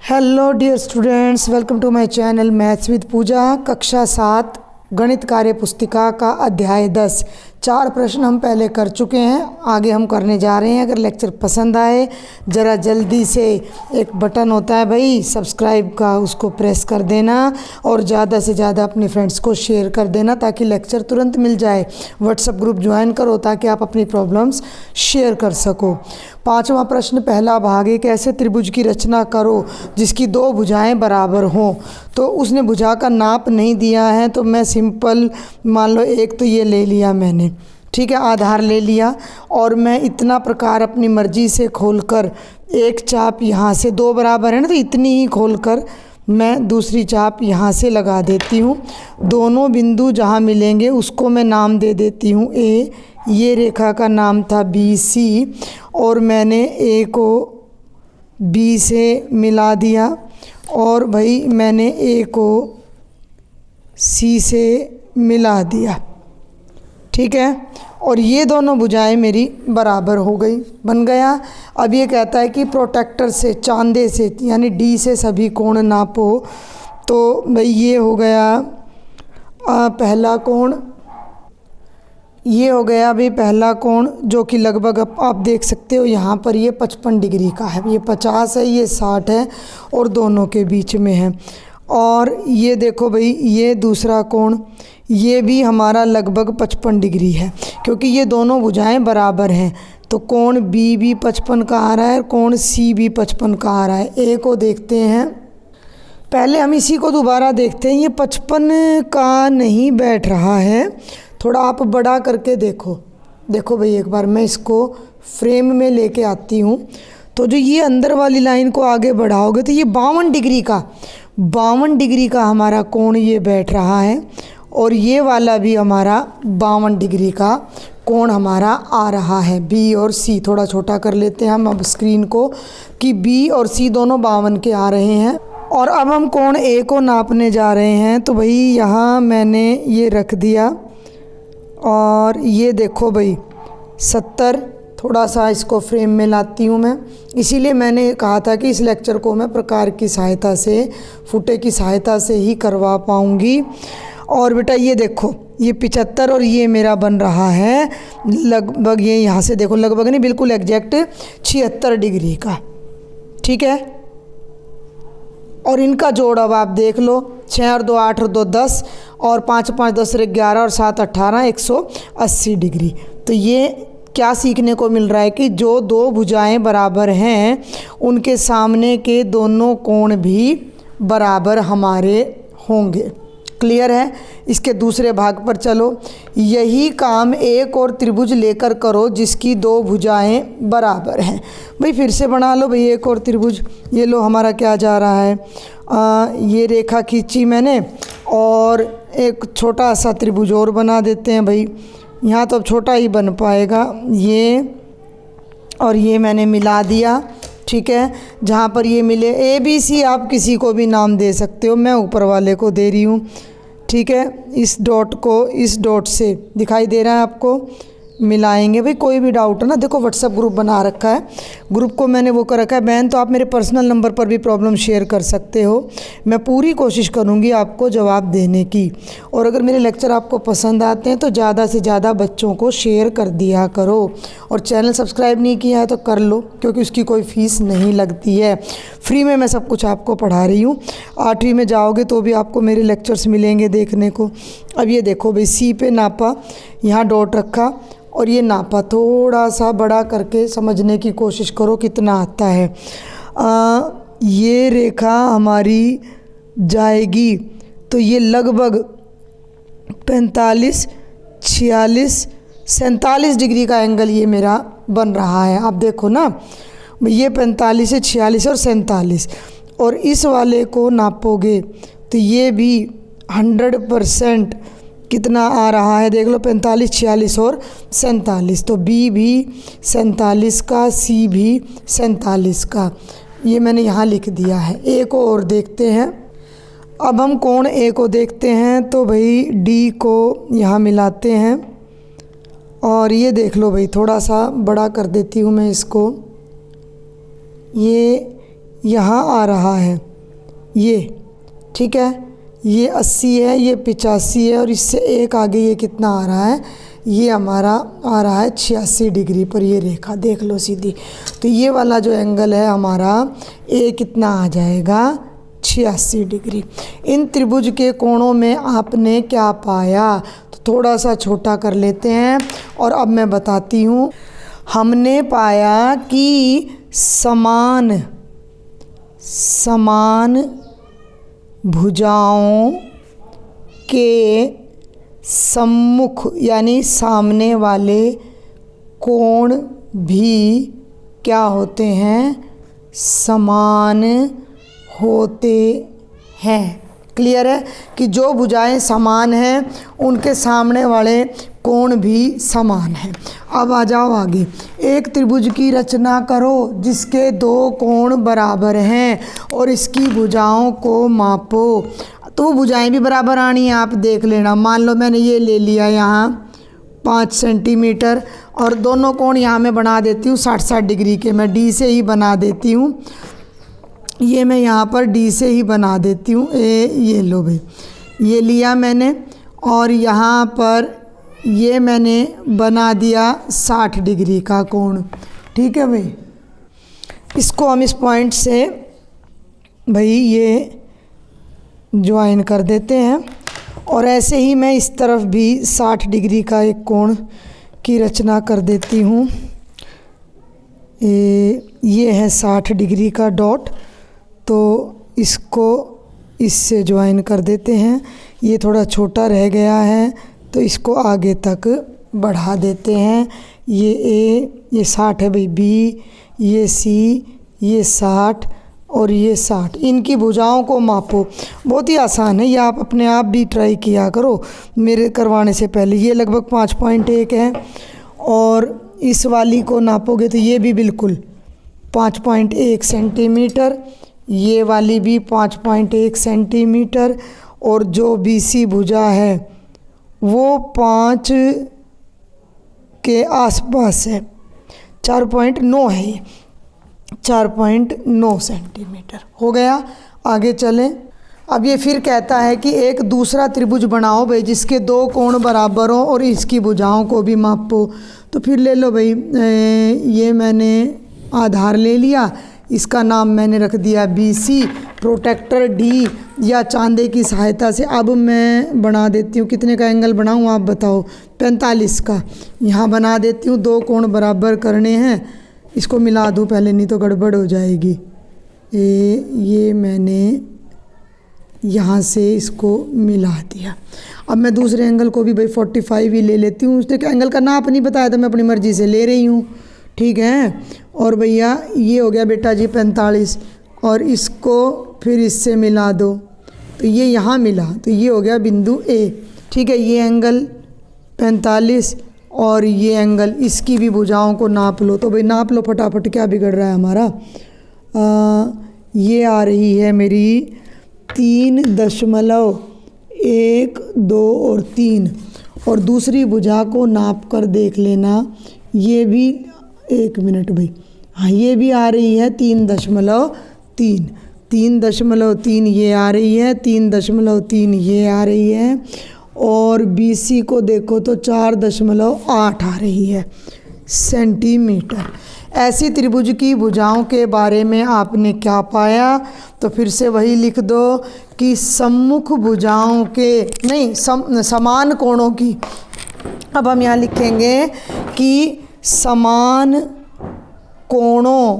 Hello dear students, welcome to my channel maths with Pooja. कक्षा 7 गणित कार्य पुस्तिका का अध्याय 10 4 प्रश्न हम पहले कर चुके हैं, आगे हम करने जा रहे हैं। अगर लेक्चर पसंद आए ज़रा जल्दी से एक बटन होता है भाई सब्सक्राइब का, उसको प्रेस कर देना और ज़्यादा से ज़्यादा अपने फ्रेंड्स को शेयर कर देना ताकि लेक्चर तुरंत मिल जाए। व्हाट्सएप ग्रुप ज्वाइन करो ताकि आप अपनी प्रॉब्लम्स शेयर कर सको। 5वां प्रश्न पहला भाग है, कैसे त्रिभुज की रचना करो जिसकी 2 भुजाएं बराबर हों। तो उसने भुजा का नाप नहीं दिया है, तो मैं सिंपल मान लो एक तो ये ले लिया मैंने, ठीक है, आधार ले लिया और मैं इतना प्रकार अपनी मर्ज़ी से खोलकर एक चाप यहाँ से 2 बराबर है ना, तो इतनी ही खोलकर मैं दूसरी चाप यहाँ से लगा देती हूँ। दोनों बिंदु जहाँ मिलेंगे उसको मैं नाम दे देती हूँ ए। ये रेखा का नाम था बी सी और मैंने ए को बी से मिला दिया और भाई मैंने ए को सी से मिला दिया, ठीक है। और ये दोनों भुजाएं मेरी बराबर हो गई, बन गया। अब ये कहता है कि प्रोटेक्टर से, चांदे से यानी डी से सभी कोण नापो। तो भाई ये हो गया पहला कोण, ये हो गया भाई पहला कोण जो कि लगभग आप देख सकते हो यहाँ पर ये 55 डिग्री का है। ये 50 है, ये 60 है और दोनों के बीच में है। और ये देखो भाई ये दूसरा कोण, ये भी हमारा लगभग 55 डिग्री है क्योंकि ये दोनों भुजाएं बराबर हैं। तो कोण बी भी 55 का आ रहा है, कोण सी भी 55 का आ रहा है। ए को देखते हैं, पहले हम इसी को दोबारा देखते हैं। ये 55 का नहीं बैठ रहा है, थोड़ा आप बड़ा करके देखो। देखो भाई एक बार मैं इसको फ्रेम में लेके आती हूँ, तो जो ये अंदर वाली लाइन को आगे बढ़ाओगे तो ये 52 डिग्री का हमारा कोण ये बैठ रहा है और ये वाला भी हमारा 52 डिग्री का कोण हमारा आ रहा है। बी और सी थोड़ा छोटा कर लेते हैं हम अब स्क्रीन को कि बी और सी दोनों 52 के आ रहे हैं। और अब हम कोण ए को नापने जा रहे हैं। तो भाई यहाँ मैंने ये रख दिया और ये देखो भाई 70, थोड़ा सा इसको फ्रेम में लाती हूँ मैं। इसीलिए मैंने कहा था कि इस लेक्चर को मैं प्रकार की सहायता से, फुटे की सहायता से ही करवा पाऊँगी। और बेटा ये देखो ये 75 और ये मेरा बन रहा है लगभग, ये यहाँ से देखो लगभग नहीं बिल्कुल एग्जैक्ट 76 डिग्री का, ठीक है। और इनका जोड़ अब आप देख लो, 6 और 2 8 और 2 10 और 5 5 10 11 और 7 18 180 डिग्री। तो ये क्या सीखने को मिल रहा है कि जो 2 भुजाएं बराबर हैं उनके सामने के दोनों कोण भी बराबर हमारे होंगे। क्लियर है। इसके दूसरे भाग पर चलो। यही काम एक और त्रिभुज लेकर करो जिसकी 2 भुजाएं बराबर हैं। भाई फिर से बना लो भाई एक और त्रिभुज। ये लो हमारा क्या जा रहा है, ये रेखा खींची मैंने और एक छोटा सा त्रिभुज और बना देते हैं भाई। यहाँ तो अब छोटा ही बन पाएगा, ये और ये मैंने मिला दिया, ठीक है। जहाँ पर ये मिले ए बी सी आप किसी को भी नाम दे सकते हो, मैं ऊपर वाले को दे रही हूँ, ठीक है। इस डॉट को इस डॉट से दिखाई दे रहा है आपको, मिलाएंगे। भाई कोई भी डाउट है ना, देखो व्हाट्सएप ग्रुप बना रखा है, ग्रुप को मैंने वो कर रखा है बैन, तो आप मेरे पर्सनल नंबर पर भी प्रॉब्लम शेयर कर सकते हो। मैं पूरी कोशिश करूँगी आपको जवाब देने की। और अगर मेरे लेक्चर आपको पसंद आते हैं तो ज़्यादा से ज़्यादा बच्चों को शेयर कर दिया करो। और चैनल सब्सक्राइब नहीं किया है तो कर लो क्योंकि उसकी कोई फ़ीस नहीं लगती है, फ्री में मैं सब कुछ आपको पढ़ा रही हूँ। 8वीं में जाओगे तो भी आपको मेरे लेक्चर्स मिलेंगे देखने को। अब ये देखो भाई सी पे नापा, यहाँ डॉट रखा और ये नापा, थोड़ा सा बड़ा करके समझने की कोशिश करो कितना आता है। ये रेखा हमारी जाएगी तो ये लगभग 45 46 47 डिग्री का एंगल ये मेरा बन रहा है। आप देखो ना ये 45 से 46 और 47, और इस वाले को नापोगे तो ये भी 100% कितना आ रहा है, देख लो 45 46 और 47। तो बी भी 47 का, सी भी 47 का, ये मैंने यहाँ लिख दिया है। ए को और देखते हैं। अब हम कोण ए को देखते हैं तो भाई डी को यहाँ मिलाते हैं और ये देख लो भाई थोड़ा सा बड़ा कर देती हूँ मैं इसको। यहाँ आ रहा है ये, ठीक है, ये 80 है, ये 85 है और इससे एक आगे ये कितना आ रहा है, ये हमारा आ रहा है 86 डिग्री पर ये रेखा देख लो सीधी। तो ये वाला जो एंगल है हमारा ए कितना आ जाएगा 86 डिग्री। इन त्रिभुज के कोणों में आपने क्या पाया, तो थोड़ा सा छोटा कर लेते हैं और अब मैं बताती हूँ। हमने पाया कि समान भुजाओं के सम्मुख यानी सामने वाले कोण भी क्या होते हैं, समान होते हैं। क्लियर है कि जो भुजाएं समान हैं उनके सामने वाले कोण भी समान हैं। अब आ जाओ आगे। एक त्रिभुज की रचना करो जिसके दो कोण बराबर हैं और इसकी भुजाओं को मापो। तो भुजाएं भी बराबर आनी है, आप देख लेना। मान लो मैंने ये ले लिया यहाँ 5 सेंटीमीटर और दोनों कोण यहाँ मैं बना देती हूँ 60-60 डिग्री के। मैं डी से ही बना देती हूँ, ये मैं यहाँ पर डी से ही बना देती हूँ। ये लो भाई, ये लिया मैंने और यहाँ पर ये मैंने बना दिया 60 डिग्री का कोण। ठीक है भाई, इसको हम इस पॉइंट से भाई ये ज्वाइन कर देते हैं और ऐसे ही मैं इस तरफ भी 60 डिग्री का एक कोण की रचना कर देती हूँ। ये है 60 डिग्री का डॉट, तो इसको इससे ज्वाइन कर देते हैं। ये थोड़ा छोटा रह गया है तो इसको आगे तक बढ़ा देते हैं। ये ए, ये 60 है भाई, बी, ये सी, ये 60 और ये 60। इनकी भुजाओं को मापो। बहुत ही आसान है, ये आप अपने आप भी ट्राई किया करो मेरे करवाने से पहले। ये लगभग 5.1 है और इस वाली को नापोगे तो ये भी बिल्कुल 5.1 सेंटीमीटर, ये वाली भी 5.1 सेंटीमीटर और जो BC भुजा है वो 5 के आसपास है, 4.9 है, ये 4.9 सेंटीमीटर हो गया। आगे चलें। अब ये फिर कहता है कि एक दूसरा त्रिभुज बनाओ भाई जिसके दो कोण बराबर हों और इसकी भुजाओं को भी मापो। तो फिर ले लो भाई, ये मैंने आधार ले लिया, इसका नाम मैंने रख दिया BC, प्रोटेक्टर D या चांदे की सहायता से। अब मैं बना देती हूँ, कितने का एंगल बनाऊँ आप बताओ, 45 का। यहाँ बना देती हूँ, दो कोण बराबर करने हैं, इसको मिला दूँ पहले नहीं तो गड़बड़ हो जाएगी। ये मैंने यहाँ से इसको मिला दिया। अब मैं दूसरे एंगल को भी भाई 45 ही ले लेती हूँ। उसने एंगल का नाप नहीं बताया था, मैं अपनी मर्ज़ी से ले रही हूँ। ठीक है, और भैया ये हो गया बेटा जी 45 और इसको फिर इससे मिला दो तो ये यहाँ मिला तो ये हो गया बिंदु A। ठीक है, ये एंगल 45 और ये एंगल, इसकी भी भुजाओं को नाप लो। तो भाई नाप लो फटाफट, क्या बिगड़ रहा है हमारा। ये आ रही है मेरी 3.1, 2 और 3 और दूसरी भुजा को नाप कर देख लेना। ये भी 1 मिनट भाई, हाँ ये भी आ रही है 3.3, 3.3 ये आ रही है, 3.3 ये आ रही है और BC को देखो तो 4.8 आ रही है सेंटीमीटर। ऐसी त्रिभुज की भुजाओं के बारे में आपने क्या पाया, तो फिर से वही लिख दो कि सम्मुख भुजाओं के नहीं समान कोणों की। अब हम यहाँ लिखेंगे कि समान कोणों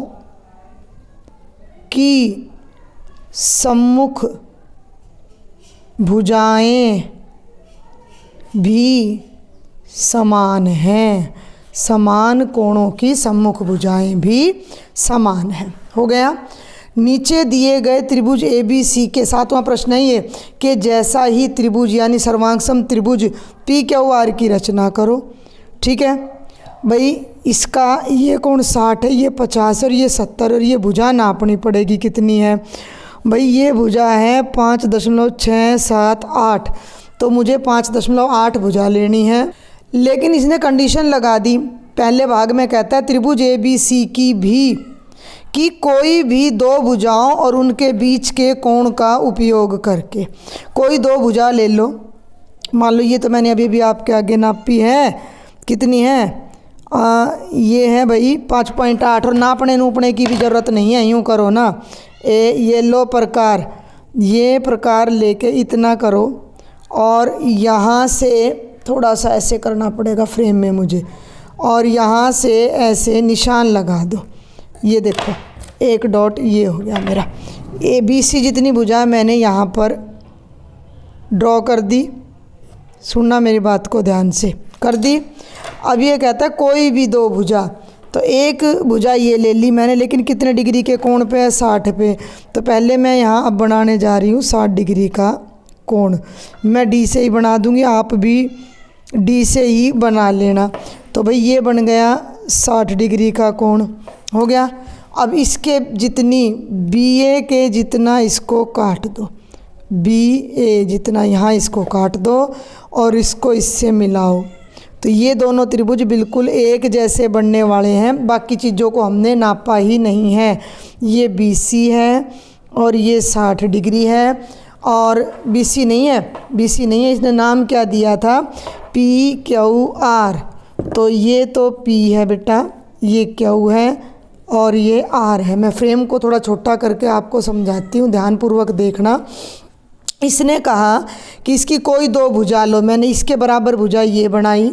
की सम्मुख भुजाएं भी समान हैं। समान कोणों की सम्मुख भुजाएं भी समान हैं। हो गया। नीचे दिए गए त्रिभुज ABC के 7वां प्रश्न है ये कि जैसा ही त्रिभुज यानी सर्वांगसम त्रिभुज PQR की रचना करो। ठीक है भाई, इसका ये कोण 60 है, ये 50 और ये 70 और ये भुजा नापनी पड़ेगी कितनी है भाई। ये भुजा है 5.678, तो मुझे 5.8 भुजा लेनी है। लेकिन इसने कंडीशन लगा दी, पहले भाग में कहता है त्रिभुज ABC की भी कि कोई भी दो भुजाओं और उनके बीच के कोण का उपयोग करके। कोई दो भुजा ले लो, मान लो ये तो मैंने अभी भी आपके आगे नापी है, कितनी है, ये है भाई 5.8, और नापने नूपने की भी ज़रूरत नहीं है, यूँ करो ना, ये लो प्रकार, ये प्रकार लेके इतना करो, और यहाँ से थोड़ा सा ऐसे करना पड़ेगा फ्रेम में मुझे, और यहाँ से ऐसे निशान लगा दो। ये देखो एक डॉट ये हो गया मेरा। ABC जितनी भुजा मैंने यहाँ पर ड्रॉ कर दी, सुनना मेरी बात को ध्यान से, कर दी। अब ये कहता है कोई भी दो भुजा, तो एक भुजा ये ले ली मैंने, लेकिन कितने डिग्री के कोण पे है, 60 पे। तो पहले मैं यहाँ अब बनाने जा रही हूँ 60 डिग्री का कोण। मैं D से ही बना दूँगी, आप भी D से ही बना लेना। तो भाई ये बन गया 60 डिग्री का कोण, हो गया। अब इसके जितनी BA के जितना इसको काट दो, BA जितना यहाँ इसको काट दो और इसको इससे मिलाओ, तो ये दोनों त्रिभुज बिल्कुल एक जैसे बनने वाले हैं। बाकी चीज़ों को हमने नापा ही नहीं है। ये BC है और ये 60 डिग्री है, और BC नहीं है, इसने नाम क्या दिया था, PQR। तो ये तो P है बेटा, ये Q है और ये R है। मैं फ्रेम को थोड़ा छोटा करके आपको समझाती हूँ, ध्यानपूर्वक देखना। इसने कहा कि इसकी कोई दो भुजा लो, मैंने इसके बराबर भुजा ये बनाई,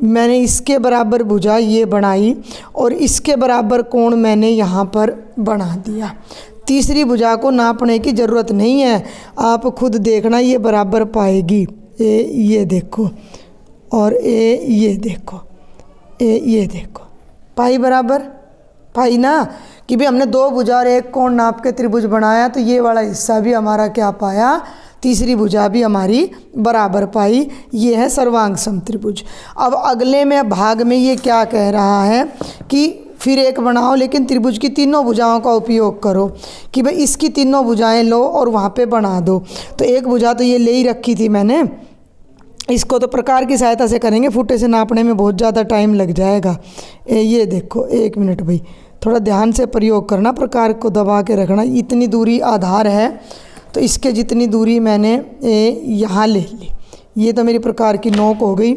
मैंने इसके बराबर भुजा ये बनाई, और इसके बराबर कोण मैंने यहाँ पर बना दिया। तीसरी भुजा को नापने की ज़रूरत नहीं है, आप खुद देखना, ये बराबर पाएगी। ये देखो, और ये देखो, ये देखो, पाई बराबर, पाई ना, कि भाई हमने दो भुजा और एक कोण नाप के त्रिभुज बनाया, तो ये वाला हिस्सा भी हमारा क्या पाया, तीसरी भुजा भी हमारी बराबर पाई। ये है सर्वांग समत्रिभुज। अब अगले में भाग में ये क्या कह रहा है कि फिर एक बनाओ, लेकिन त्रिभुज की तीनों भुजाओं का उपयोग करो, कि भाई इसकी तीनों भुजाएं लो और वहाँ पे बना दो। तो एक भुजा तो ये ले ही रखी थी मैंने, इसको तो प्रकार की सहायता से करेंगे, फुटे से नापने में बहुत ज़्यादा टाइम लग जाएगा। ये देखो, एक मिनट भाई, थोड़ा ध्यान से प्रयोग करना, प्रकार को दबा के रखना। इतनी दूरी आधार है, तो इसके जितनी दूरी मैंने यहाँ ले ली, ये तो मेरी प्रकार की नोक हो गई,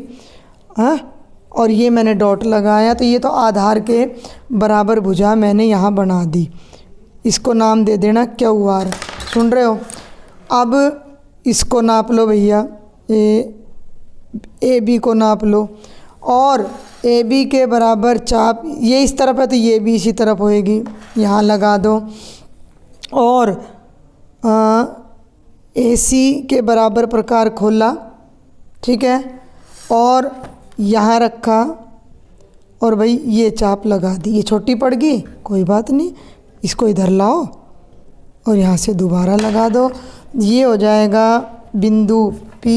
हाँ, और ये मैंने डॉट लगाया, तो ये तो आधार के बराबर भुजा मैंने यहाँ बना दी। इसको नाम दे देना QR, सुन रहे हो। अब इसको नाप लो भैया, AB को नाप लो, और AB के बराबर चाप, ये इस तरफ है तो ये भी इसी तरफ होएगी, यहाँ लगा दो। और AC के बराबर प्रकार खोला, ठीक है, और यहाँ रखा, और भाई ये चाप लगा दी। ये छोटी पड़ गई, कोई बात नहीं, इसको इधर लाओ और यहाँ से दोबारा लगा दो। ये हो जाएगा बिंदु P,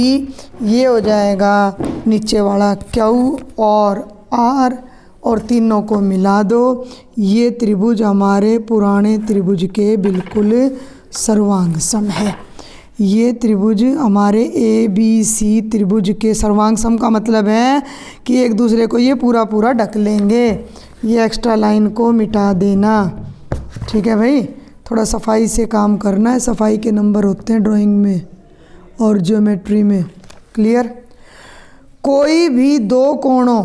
ये हो जाएगा नीचे वाला Q और R, और तीनों को मिला दो। ये त्रिभुज हमारे पुराने त्रिभुज के बिल्कुल सर्वांग सम है। ये त्रिभुज हमारे ABC त्रिभुज के सर्वांग सम का मतलब है कि एक दूसरे को ये पूरा पूरा ढक लेंगे। ये एक्स्ट्रा लाइन को मिटा देना, ठीक है भाई। थोड़ा सफाई से काम करना है, सफाई के नंबर होते हैं ड्राइंग में और ज्योमेट्री में, क्लियर। कोई भी दो कोणों,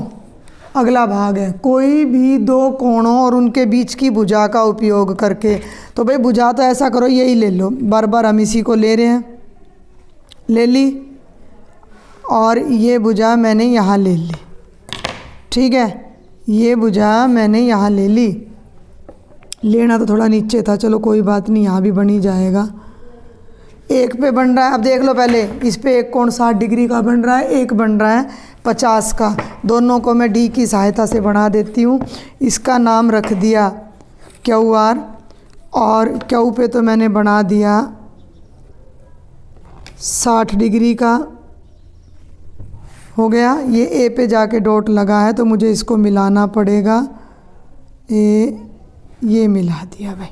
अगला भाग है, कोई भी दो कोणों और उनके बीच की भुजा का उपयोग करके। तो भाई भुजा तो ऐसा करो, यही ले लो, बार बार हम इसी को ले रहे हैं, ले ली, और ये भुजा मैंने यहाँ ले ली, ठीक है, ये भुजा मैंने यहाँ ले ली। लेना तो थोड़ा नीचे था, चलो कोई बात नहीं, यहाँ भी बन ही जाएगा। एक पे बन रहा है, अब देख लो पहले, इस पे एक कोण 60 डिग्री का बन रहा है, एक बन रहा है 50 का। दोनों को मैं D की सहायता से बना देती हूँ। इसका नाम रख दिया QR, और Q पे तो मैंने बना दिया 60 डिग्री का, हो गया। ये A पे जाके डॉट लगा है, तो मुझे इसको मिलाना पड़ेगा, ये मिला दिया भाई।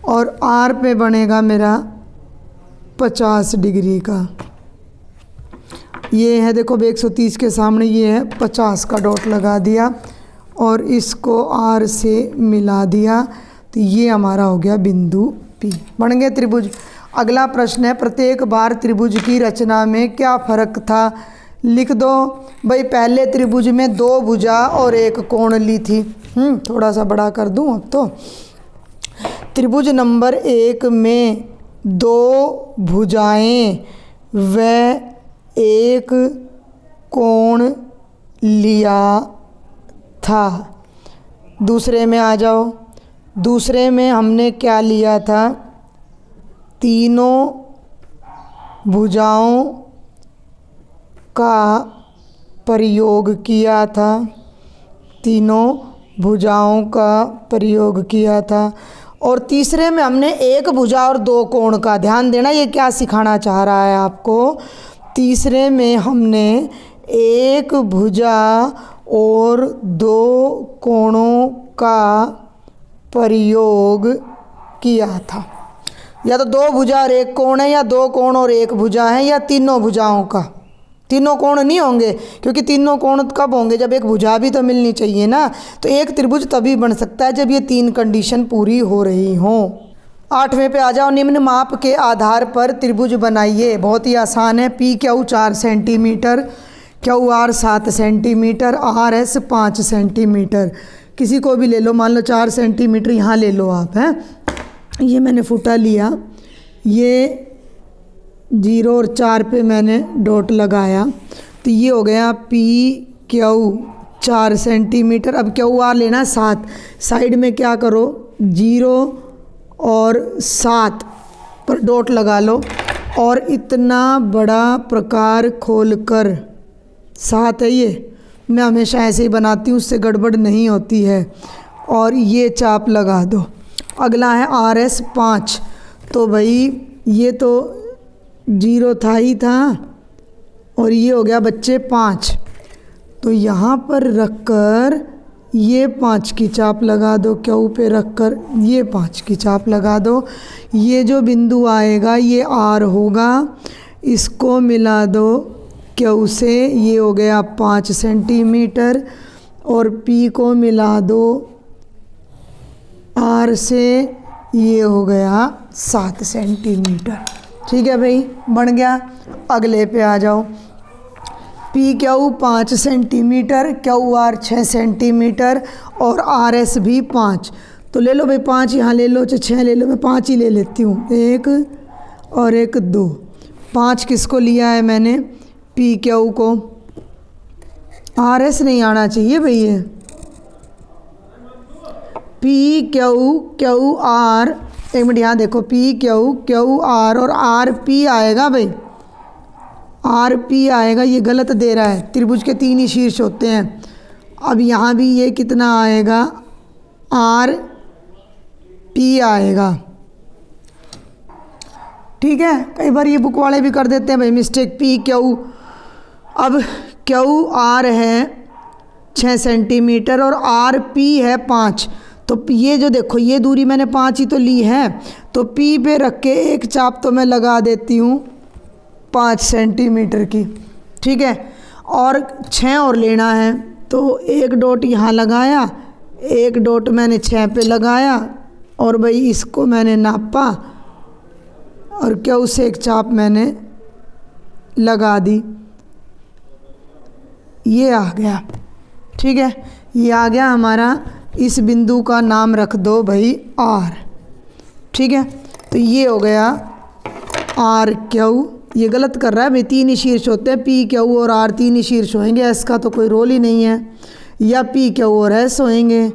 और R पे बनेगा मेरा 50 डिग्री का, ये है देखो 130 के सामने, ये है 50 का डॉट लगा दिया, और इसको R से मिला दिया। तो ये हमारा हो गया बिंदु P। बन गए त्रिभुज। अगला प्रश्न है, प्रत्येक बार त्रिभुज की रचना में क्या फर्क था, लिख दो। भाई पहले त्रिभुज में 2 भुजा और 1 कोण ली थी। थोड़ा सा बड़ा कर दूं अब तो। त्रिभुज नंबर 1 में 2 भुजाएं व 1 कोण लिया था। दूसरे में आ जाओ। दूसरे में हमने क्या लिया था, तीनों भुजाओं का प्रयोग किया था। तीनों भुजाओं का प्रयोग किया था। और तीसरे में हमने 1 भुजा और 2 कोण का, ध्यान देना ये क्या सिखाना चाह रहा है आपको। तीसरे में हमने 1 भुजा और 2 कोणों का प्रयोग किया था। या तो 2 भुजा और 1 कोण है, या 2 कोण और 1 भुजा है, या तीनों भुजाओं का। तीनों कोण नहीं होंगे, क्योंकि तीनों कोण कब होंगे, जब एक भुजा भी तो मिलनी चाहिए ना। तो एक त्रिभुज तभी बन सकता है जब ये 3 कंडीशन पूरी हो रही हों। 8वें पे आ जाओ। निम्न माप के आधार पर त्रिभुज बनाइए। बहुत ही आसान है। PQ 4 centimetre, QR 7 centimetre, RS 5 centimetre. किसी को भी ले लो, मान लो 4 सेंटीमीटर यहाँ ले लो आप, हैं। ये मैंने फुटा लिया, ये 0 और 4 पे मैंने डॉट लगाया, तो ये हो गया PQ 4 सेंटीमीटर। अब QR लेना 7, साइड में क्या करो, 0 और 7 पर डॉट लगा लो। और इतना बड़ा प्रकार खोलकर, 7 है ये, मैं हमेशा ऐसे ही बनाती हूँ, उससे गड़बड़ नहीं होती है। और ये चाप लगा दो। अगला है RS 5, तो भाई ये तो 0 था ही था, और ये हो गया बच्चे 5, तो यहाँ पर रखकर ये 5 की चाप लगा दो। क्यू पे रखकर ये 5 की चाप लगा दो। ये जो बिंदु आएगा ये R होगा, इसको मिला दो क्यू से, ये हो गया 5 सेंटीमीटर। और P को मिला दो R से, ये हो गया 7 सेंटीमीटर। ठीक है भाई, बन गया। अगले पे आ जाओ। PQ 5 सेंटीमीटर, QR 6 सेंटीमीटर और RS भी 5। तो ले लो भाई 5 यहाँ ले लो, 6 ले लो, मैं 5 ही ले लेती हूँ। 1 और 1 2, 5 किसको लिया है मैंने, PQ को। RS नहीं आना चाहिए भाई, ये PQ QR, एक मिनट यहाँ देखो, PQ QR और RP आएगा भाई, RP आएगा, ये गलत दे रहा है। त्रिभुज के 3 ही शीर्ष होते हैं। अब यहाँ भी ये कितना आएगा, RP आएगा। ठीक है, कई बार ये बुक वाले भी कर देते हैं भाई मिस्टेक, PQ। अब QR है 6 सेंटीमीटर और RP है 5, तो ये जो देखो ये दूरी मैंने 5 ही तो ली है, तो P पे रख के एक चाप तो मैं लगा देती हूँ 5 सेंटीमीटर की। ठीक है, और 6 और लेना है, तो एक डॉट यहाँ लगाया, एक डॉट मैंने 6 पे लगाया, और भाई इसको मैंने नापा और क्या उसे एक चाप मैंने लगा दी, ये आ गया। ठीक है, ये आ गया हमारा। इस बिंदु का नाम रख दो भाई R। ठीक है, तो ये हो गया RQ। ये गलत कर रहा है भाई, 3 ही शीर्ष होते हैं, PQ और R 3 ही शीर्ष होंगे, S का तो कोई रोल ही नहीं है, या PQ और S होंगे।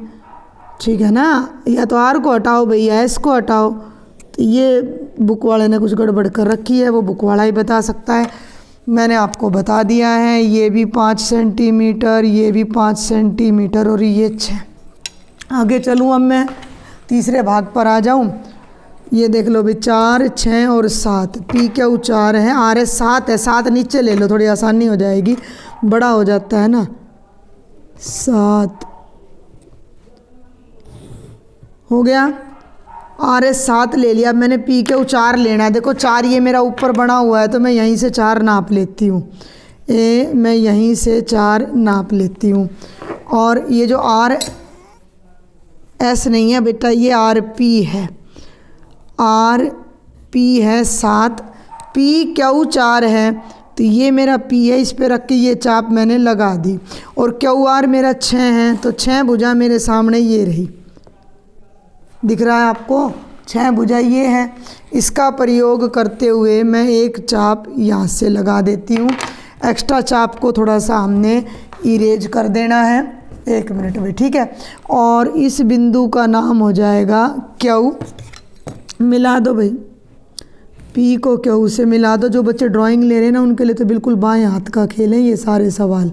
ठीक है ना, या तो R को हटाओ भाई या S को हटाओ। तो ये बुक वाले ने कुछ गड़बड़ कर रखी है, वो बुक वाला ही बता सकता है। मैंने आपको बता दिया है, ये भी 5 सेंटीमीटर, ये भी 5 सेंटीमीटर और ये 6। आगे चलूँ, अब मैं तीसरे भाग पर आ जाऊँ। ये देख लो भाई 4 6 और 7, PQ 4 है, RS 7 है। 7 नीचे ले लो, थोड़ी आसानी हो जाएगी, बड़ा हो जाता है ना। 7 हो गया, RS 7 ले लिया। मैंने PQ 4 लेना है। देखो 4 ये मेरा ऊपर बना हुआ है, तो मैं यहीं से 4 नाप लेती हूँ। मैं यहीं से 4 नाप लेती हूँ। और ये जो एस नहीं है बेटा, ये आर पी है, आर पी है 7, पी क्यू 4 है, तो ये मेरा पी है, इस पे रख के ये चाप मैंने लगा दी। और क्यू आर मेरा 6 है, तो 6 भुजा मेरे सामने ये रही, दिख रहा है आपको, 6 भुजा ये है। इसका प्रयोग करते हुए मैं एक चाप यहाँ से लगा देती हूँ। एक्स्ट्रा चाप को थोड़ा सा हमने इरेज कर देना है, 1 मिनट में, ठीक है। और इस बिंदु का नाम हो जाएगा क्यू, मिला दो भाई, पी को क्यू से मिला दो। जो बच्चे ड्राइंग ले रहे हैं ना उनके लिए तो बिल्कुल बाएं हाथ का खेल है ये सारे सवाल।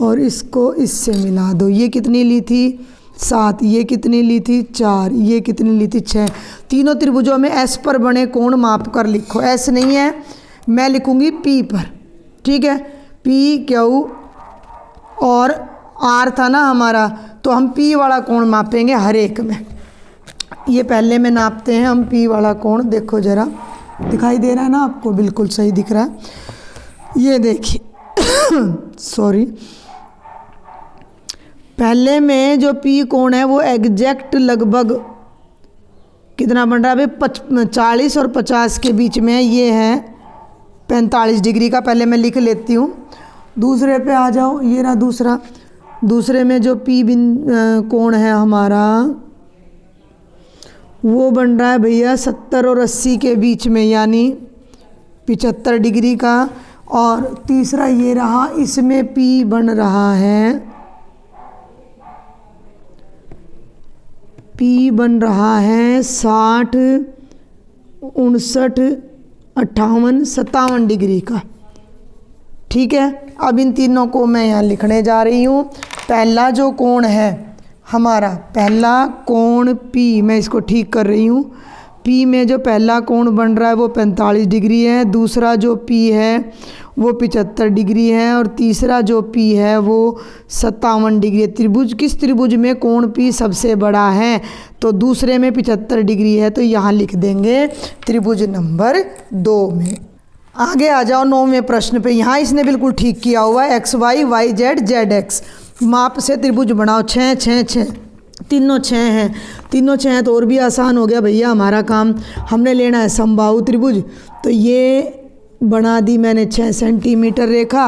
और इसको इससे मिला दो, ये कितनी ली थी 7, ये कितनी ली थी 4, ये कितनी ली थी 6। तीनों त्रिभुजों में एस पर बने कोण माप कर लिखो। एस नहीं है, मैं लिखूँगी पी पर, ठीक है। पी क्यू और आर था ना हमारा, तो हम पी वाला कोण मापेंगे हर एक में। ये पहले में नापते हैं हम पी वाला कोण, देखो ज़रा, दिखाई दे रहा है ना आपको, बिल्कुल सही दिख रहा है। ये देखिए सॉरी, पहले में जो पी कोण है वो एग्जैक्ट लगभग कितना बन रहा है भाई, 40 और 50 के बीच में, ये है 45 डिग्री का। पहले मैं लिख लेती हूँ। दूसरे पे आ जाओ, ये रहा दूसरा। दूसरे में जो पी कोण है हमारा वो बन रहा है भैया 70 और 80 के बीच में, यानी 75 डिग्री का। और तीसरा ये रहा, इसमें पी बन रहा है, पी बन रहा है 60, 59, 58, 57 डिग्री का, ठीक है। अब इन तीनों को मैं यहाँ लिखने जा रही हूँ। पहला जो कोण है हमारा, पहला कोण पी, मैं इसको ठीक कर रही हूँ। पी में जो पहला कोण बन रहा है वो 45 डिग्री है, दूसरा जो पी है वो 75 डिग्री है, और तीसरा जो पी है वो 57 डिग्री है। त्रिभुज, किस त्रिभुज में कोण पी सबसे बड़ा है, तो दूसरे में 75 डिग्री है, तो यहाँ लिख देंगे त्रिभुज नंबर 2 में। आगे आ जाओ 9वें प्रश्न पे। यहाँ इसने बिल्कुल ठीक किया हुआ है, X Y, Y Z, Z X, माप से त्रिभुज बनाओ। 6 6 6, तीनों 6 हैं, तीनों 6 हैं तो और भी आसान हो गया भैया हमारा काम। हमने लेना है समबाहु त्रिभुज, तो ये बना दी मैंने 6 सेंटीमीटर रेखा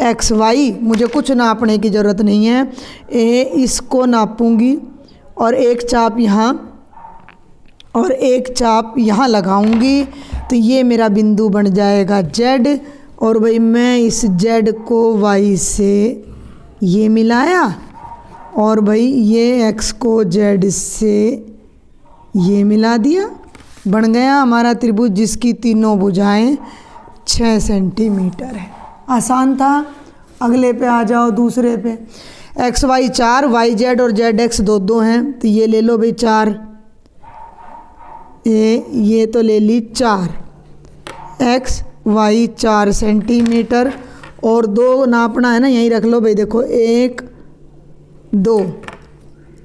एक्स वाई, मुझे कुछ नापने की ज़रूरत नहीं है। इसको नापूंगी और एक चाप यहाँ और एक चाप यहाँ लगाऊंगी, तो ये मेरा बिंदु बन जाएगा जेड। और भाई मैं इस जेड को वाई से ये मिलाया, और भाई ये एक्स को जेड से ये मिला दिया, बन गया हमारा त्रिभुज जिसकी तीनों भुजाएं 6 सेंटीमीटर है। आसान था। अगले पे आ जाओ, दूसरे पे। एक्स वाई 4, वाई जेड और जेड एक्स 2 हैं, तो ये ले लो भाई 4, ये तो ले ली 4, एक्स वाई 4 सेंटीमीटर, और 2 नापना है ना, यहीं रख लो भाई। देखो 1 2,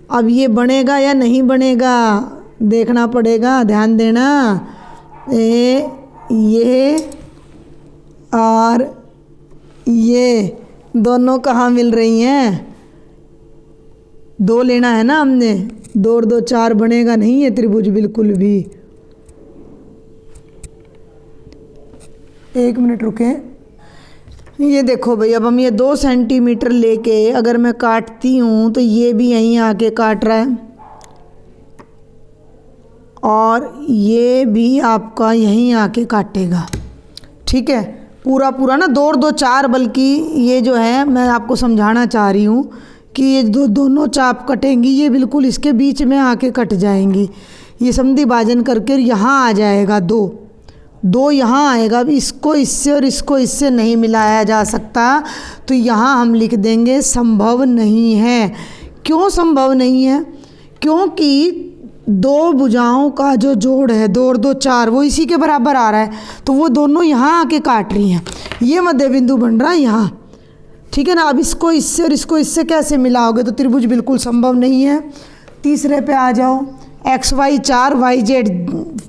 अब ये बनेगा या नहीं बनेगा देखना पड़ेगा, ध्यान देना। ये और ये दोनों कहाँ मिल रही हैं, 2 लेना है ना हमने, 2 और 2 4 बनेगा नहीं ये त्रिभुज बिल्कुल भी। 1 मिनट रुके। ये देखो भाई, अब हम ये 2 सेंटीमीटर लेके अगर मैं काटती हूँ तो ये भी यहीं आके काट रहा है, और ये भी आपका यहीं आके काटेगा, ठीक है। पूरा पूरा ना 2 और 2 4, बल्कि ये जो है मैं आपको समझाना चाह रही हूँ कि ये दोनों चाप कटेंगी, ये बिल्कुल इसके बीच में आके कट जाएंगी। ये संधि भाजन करके यहाँ आ जाएगा 2 यहाँ आएगा। अब इसको इससे और इसको इससे नहीं मिलाया जा सकता, तो यहाँ हम लिख देंगे संभव नहीं है। क्यों संभव नहीं है? क्योंकि 2 भुजाओं का जो जोड़ है 2 और 2 4, वो इसी के बराबर आ रहा है, तो वो दोनों यहाँ आके काट रही हैं। ये मध्य बिंदु बन रहा है यहाँ, ठीक है ना। अब इसको इससे और इसको इससे कैसे मिलाओगे, तो त्रिभुज बिल्कुल संभव नहीं है। तीसरे पे आ जाओ। एक्स वाई 4, वाई जेड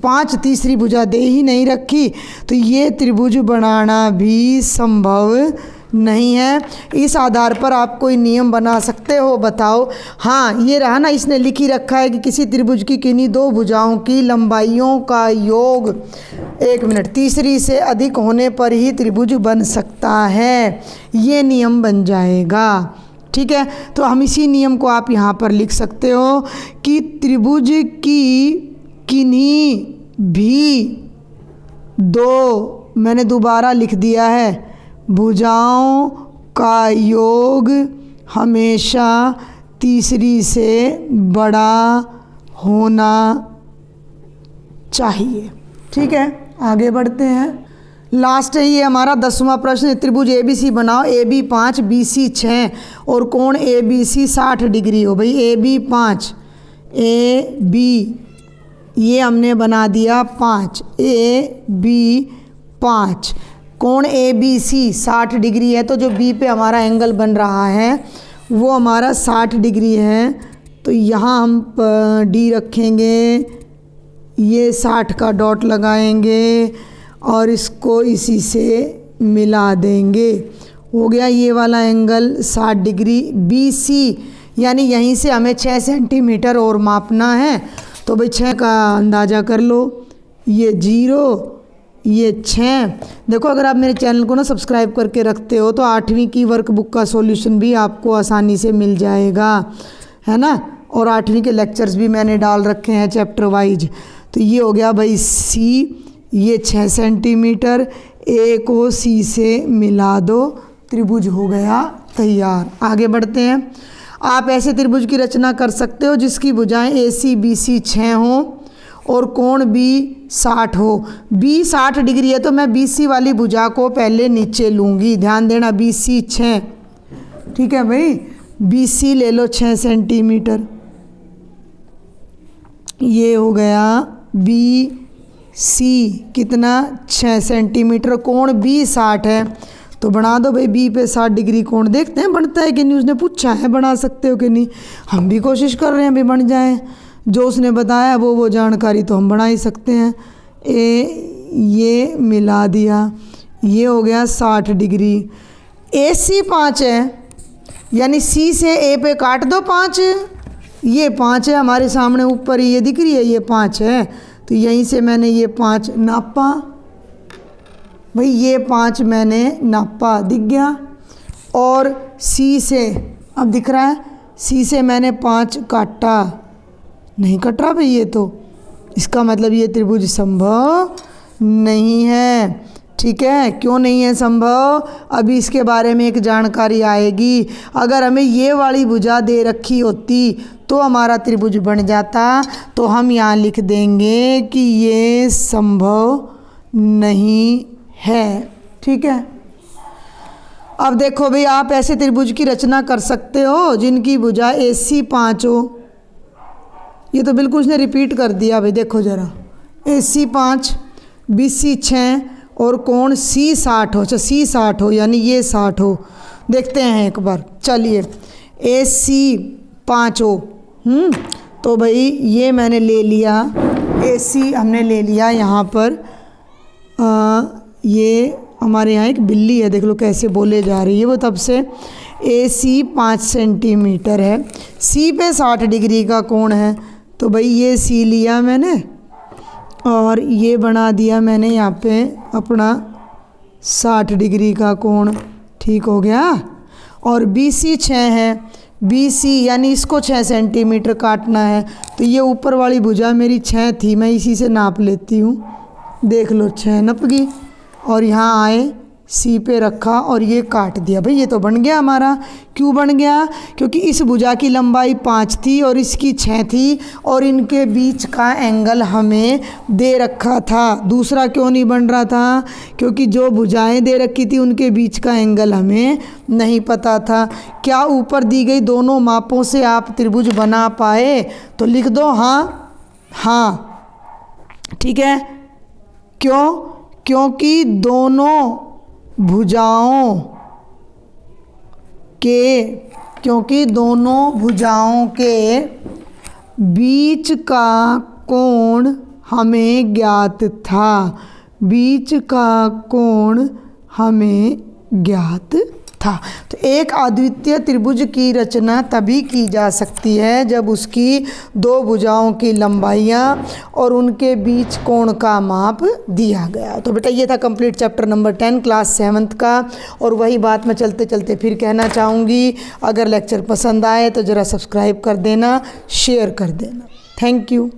5, तीसरी भुजा दे ही नहीं रखी, तो ये त्रिभुज बनाना भी संभव नहीं है। इस आधार पर आप कोई नियम बना सकते हो, बताओ। हाँ, ये रहा ना, इसने लिख ही रखा है कि किसी त्रिभुज की किन्हीं दो भुजाओं की लंबाइयों का योग 1 मिनट तीसरी से अधिक होने पर ही त्रिभुज बन सकता है। ये नियम बन जाएगा, ठीक है। तो हम इसी नियम को आप यहाँ पर लिख सकते हो कि त्रिभुज की किन्हीं भी दो, मैंने दोबारा लिख दिया है, भुजाओं का योग हमेशा तीसरी से बड़ा होना चाहिए, ठीक है। आगे बढ़ते हैं। लास्ट है ये हमारा 10वां प्रश्न। त्रिभुज ABC बनाओ, AB 5 BC 6 और कोण ABC 60 डिग्री हो। भाई AB 5, AB ये हमने बना दिया 5, AB 5, कोण ABC 60 डिग्री है, तो जो B पे हमारा एंगल बन रहा है वो हमारा 60 डिग्री है। तो यहाँ हम D रखेंगे, ये 60 का डॉट लगाएंगे और इसको इसी से मिला देंगे। हो गया ये वाला एंगल 60 डिग्री। BC यानी यहीं से हमें 6 सेंटीमीटर और मापना है, तो भाई 6 का अंदाज़ा कर लो। ये 0, ये 6। देखो, अगर आप मेरे चैनल को ना सब्सक्राइब करके रखते हो तो 8वीं की वर्कबुक का सॉल्यूशन भी आपको आसानी से मिल जाएगा, है ना। और 8वीं के लेक्चर्स भी मैंने डाल रखे हैं चैप्टर वाइज। तो ये हो गया भाई C, ये 6 सेंटीमीटर, A को C से मिला दो, त्रिभुज हो गया तैयार। आगे बढ़ते हैं। आप ऐसे त्रिभुज की रचना कर सकते हो जिसकी भुजाएं AC BC 6 हों और कोण B 60 हो। B 60 डिग्री है तो मैं BC वाली भुजा को पहले नीचे लूँगी, ध्यान देना। BC 6, ठीक है भाई। BC ले लो 6 सेंटीमीटर, ये हो गया BC कितना 6 सेंटीमीटर। कोण B 60 है तो बना दो भाई B पे 60 डिग्री कोण। देखते हैं बनता है कि नहीं, उसने पूछा है बना सकते हो कि नहीं, हम भी कोशिश कर रहे हैं भी बन जाए। जो उसने बताया वो जानकारी तो हम बना ही सकते हैं। ये मिला दिया, ये हो गया 60 डिग्री। AC 5 है यानी C से A पे काट दो 5, ये 5 है हमारे सामने ऊपर ये दिख रही है, ये 5 है, तो यहीं से मैंने ये 5 नापा भाई, ये 5 मैंने नापा, दिख गया। और C से अब दिख रहा है, C से मैंने 5 काटा, नहीं कट रहा भाई ये, तो इसका मतलब ये त्रिभुज संभव नहीं है, ठीक है। क्यों नहीं है संभव, अभी इसके बारे में एक जानकारी आएगी। अगर हमें ये वाली भुजा दे रखी होती तो हमारा त्रिभुज बन जाता, तो हम यहाँ लिख देंगे कि ये संभव नहीं है, ठीक है। अब देखो भाई, आप ऐसे त्रिभुज की रचना कर सकते हो जिनकी भुजा AC 5 हो। ये तो बिल्कुल उसने रिपीट कर दिया भाई, देखो ज़रा, AC 5 BC 6 और कोण C 60 हो। अच्छा C 60 हो यानी ये 60 हो, देखते हैं एक बार, चलिए। AC 5 हो, तो भाई ये मैंने ले लिया, AC हमने ले लिया यहाँ पर। ये हमारे यहाँ एक बिल्ली है, देख लो कैसे बोले जा रही है वो तब से। AC 5 सेंटीमीटर है, C पे 60 डिग्री का कोण है, तो भाई ये C लिया मैंने और ये बना दिया मैंने यहाँ पे अपना 60 डिग्री का कोण, ठीक हो गया। और BC 6 है, BC यानी इसको 6 सेंटीमीटर काटना है, तो ये ऊपर वाली भुजा मेरी 6 थी, मैं इसी से नाप लेती हूँ, देख लो 6 नप गई। और यहाँ आए C पे रखा और ये काट दिया, भाई ये तो बन गया हमारा। क्यों बन गया, क्योंकि इस भुजा की लंबाई 5 थी और इसकी 6 थी और इनके बीच का एंगल हमें दे रखा था। दूसरा क्यों नहीं बन रहा था, क्योंकि जो भुजाएं दे रखी थी उनके बीच का एंगल हमें नहीं पता था। क्या ऊपर दी गई दोनों मापों से आप त्रिभुज बना पाए, तो लिख दो हाँ, हाँ, ठीक है। क्यों, क्योंकि दोनों भुजाओं के बीच का कोण हमें ज्ञात था, बीच का कोण हमें ज्ञात था। तो एक अद्वितीय त्रिभुज की रचना तभी की जा सकती है जब उसकी दो भुजाओं की लंबाइयाँ और उनके बीच कोण का माप दिया गया। तो बेटा ये था complete chapter number 10 class 7th का। और वही बात मैं चलते चलते फिर कहना चाहूँगी, अगर लेक्चर पसंद आए तो ज़रा सब्सक्राइब कर देना, शेयर कर देना। Thank you.